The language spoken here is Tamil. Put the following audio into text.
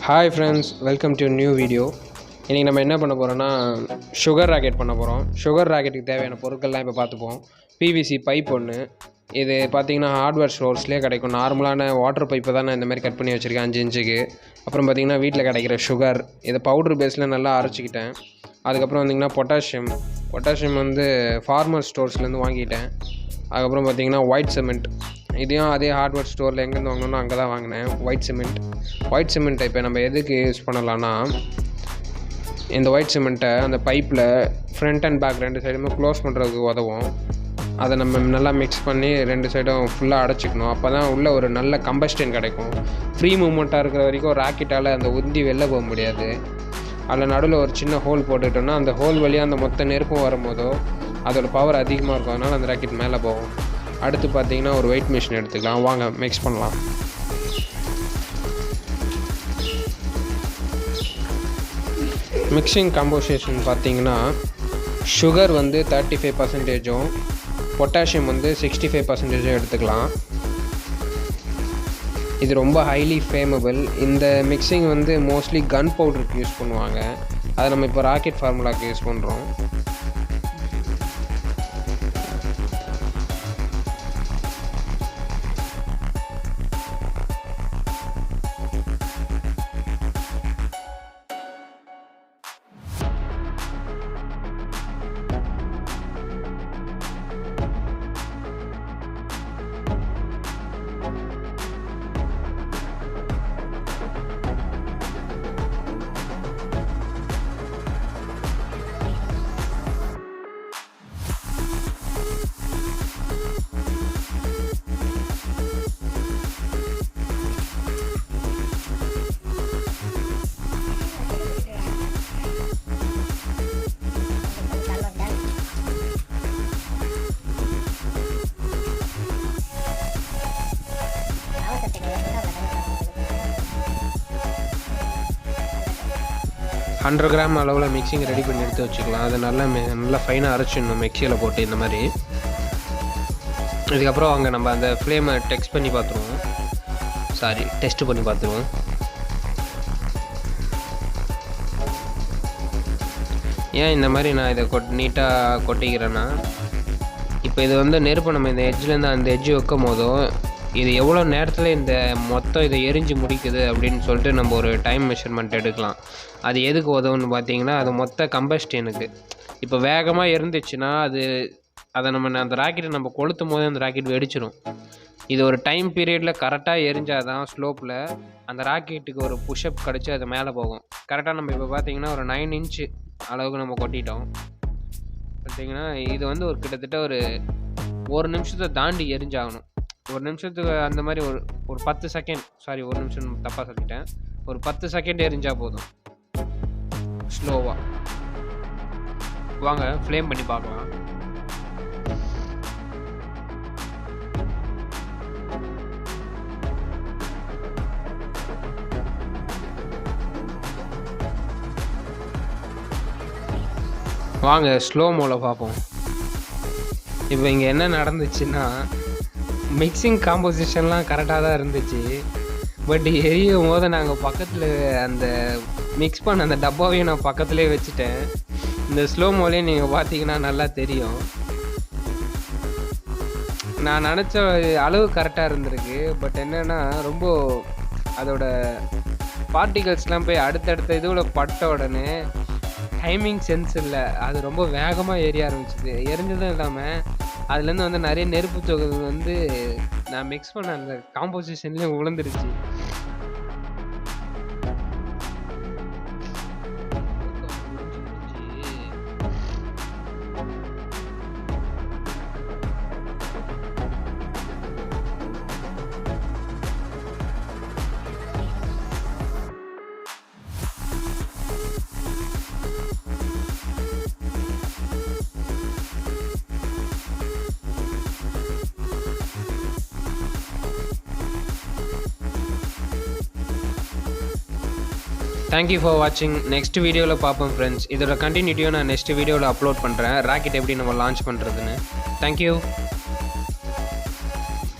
Hi friends, welcome to a new video. இன்றைக்கி நம்ம என்ன பண்ண போகிறோன்னா சுகர் ராக்கெட் பண்ண போகிறோம். சுகர் ராக்கெட்டுக்கு தேவையான பொருட்கள்லாம் இப்போ பார்த்துப்போம். பிவிசி பைப் ஒன்று, இது பார்த்திங்கன்னா ஹார்ட்வேர் ஸ்டோர்ஸ்லேயே கிடைக்கும். நார்மலான வாட்டர் பைப்பை தான் நான் இந்த மாதிரி கட் பண்ணி வச்சுருக்கேன் 5 இன்ச்சுக்கு. அப்புறம் பார்த்திங்கன்னா வீட்டில் கிடைக்கிற சுகர், இதை பவுட்ரு பேஸில் நல்லா அரைச்சிக்கிட்டேன். அதுக்கப்புறம் பார்த்திங்கன்னா பொட்டாசியம் வந்து ஃபார்மர் ஸ்டோர்ஸ்லேருந்து வாங்கிட்டேன். அதுக்கப்புறம் பார்த்திங்கன்னா ஒயிட் சிமெண்ட், இதையும் அதே ஹார்ட்வேர் ஸ்டோரில் எங்கேருந்து வாங்கணும்னோ அங்கே தான் வாங்கினேன். ஒயிட் சிமெண்ட்டை இப்போ நம்ம எதுக்கு யூஸ் பண்ணலான்னா, இந்த ஒயிட் சிமெண்ட்டை அந்த பைப்பில் ஃப்ரண்ட் அண்ட் பேக் 2 சைடுமே க்ளோஸ் பண்ணுறதுக்கு உதவும். அதை நம்ம நல்லா மிக்ஸ் பண்ணி 2 சைடும் ஃபுல்லாக அடைச்சிக்கணும். அப்போ தான் உள்ளே ஒரு நல்ல கம்பஸ்டன் கிடைக்கும். ஃப்ரீ மூமெண்ட்டாக இருக்கிற வரைக்கும் ராக்கெட்டால் அந்த உந்தி வெளில போக முடியாது. அதில் நடுவில் ஒரு சின்ன ஹோல் போட்டுக்கிட்டோன்னா அந்த ஹோல் வழியாக அந்த மொத்த நெருப்பும் வரும்போதோ அதோட பவர் அதிகமாக இருக்கும். அதனால் அந்த ராக்கெட் மேலே போகும். அடுத்து பார்த்திங்கன்னா ஒரு வெயிட் மிஷின் எடுத்துக்கலாம். வாங்க மிக்ஸ் பண்ணலாம். மிக்சிங் கம்போசிஷன் பார்த்திங்கன்னா சுகர் வந்து 35%, பொட்டாசியம் வந்து 65% எடுத்துக்கலாம். இது ரொம்ப ஹைலி ஃப்ளேமபிள். இந்த மிக்சிங் வந்து மோஸ்ட்லி கன் பவுடருக்கு யூஸ் பண்ணுவாங்க. அதை நம்ம இப்போ ராக்கெட் ஃபார்முலாவுக்கு யூஸ் பண்ணுறோம். $100 கிராம் அளவில் மிக்சிங் ரெடி பண்ணி எடுத்து வச்சுக்கலாம். அதை நல்லா ஃபைனாக அரைச்சிடணும் மிக்சியில் போட்டு இந்த மாதிரி. இதுக்கப்புறம் அங்கே நம்ம அந்த ஃப்ளேமை டெஸ்ட் பண்ணி பார்த்துருவோம். ஏன் இந்த மாதிரி நான் இதை நீட்டாக கொட்டிக்கிறேன்னா, இப்போ இது வந்து நெருப்பு நம்ம இந்த எட்ஜ்லேருந்து அந்த எட்ஜ் வைக்கும் போதும் இது எவ்வளோ நேரத்தில் இந்த மொத்தம் இதை எரிஞ்சு முடிக்குது அப்படின்னு சொல்லிட்டு நம்ம ஒரு டைம் மெஷர்மெண்ட் எடுக்கலாம். அது எதுக்கு உதவுன்னு பார்த்தீங்கன்னா, அது மொத்த கம்பஸ்டனுக்கு. இப்போ வேகமாக இருந்துச்சுன்னா அதை நம்ம அந்த ராக்கெட்டை நம்ம கொளுத்தும் போது அந்த ராக்கெட் வெடிச்சிடும். இது ஒரு டைம் பீரியடில் கரெக்டாக எரிஞ்சால் தான் ஸ்லோப்பில் அந்த ராக்கெட்டுக்கு ஒரு புஷ்அப் கிடச்சி அது மேலே போகும். கரெக்டாக நம்ம இப்போ பார்த்தீங்கன்னா ஒரு 9 இன்ச்சு அளவுக்கு நம்ம கொட்டிட்டோம். பார்த்தீங்கன்னா இது வந்து ஒரு கிட்டத்தட்ட ஒரு நிமிஷத்தை தாண்டி எரிஞ்சாகணும். ஒரு நிமிஷத்துக்கு அந்த மாதிரி ஒரு 10 செகண்ட், ஒரு நிமிஷம் தப்பாக சொல்லிட்டேன், ஒரு 10 செகண்ட் எரிஞ்சால் போதும் ஸ்லோவாக. வாங்க ஃப்ளேம் பண்ணி பார்க்கலாம். வாங்க ஸ்லோ மோவில் பார்ப்போம். இப்போ இங்கே என்ன நடந்துச்சுன்னா, மிக்சிங் காம்போசிஷன்லாம் கரெக்டாக தான் இருந்துச்சு. பட் எரியும் போது நாங்கள் பக்கத்தில் அந்த மிக்ஸ் பண்ண அந்த டப்பாவையும் நான் பக்கத்துலேயே வச்சுட்டேன். இந்த ஸ்லோ மோலே நீங்கள் பார்த்தீங்கன்னா நல்லா தெரியும். நான் நினச்ச அளவு கரெக்டாக இருந்திருக்கு. பட் என்னென்னா, ரொம்ப அதோட பார்ட்டிகல்ஸ்லாம் போய் அடுத்தடுத்த இதுவில் பட்ட உடனே டைமிங் சென்ஸ் இல்லை. அது ரொம்ப வேகமாக எரிய ஆரம்பிச்சிது. எரிஞ்சதும் இல்லாமல் அதுலேருந்து வந்து நிறைய நெருப்பு துகள்கள் வந்து நான் மிக்ஸ் பண்ண அந்த காம்போசிஷன்லேயும் விழுந்துருச்சு. தேங்க்யூ ஃபார் வாட்சிங். நெக்ஸ்ட் வீடியோவில் பார்ப்போம் ஃப்ரெண்ட்ஸ். இதோட கண்டினியூட்டியும் நான் நெக்ஸ்ட் வீடியோவில் அப்லோட் பண்ணுறேன், ராக்கெட் எப்படி நம்ம லான்ச் பண்ணுறதுன்னு. தேங்க்யூ.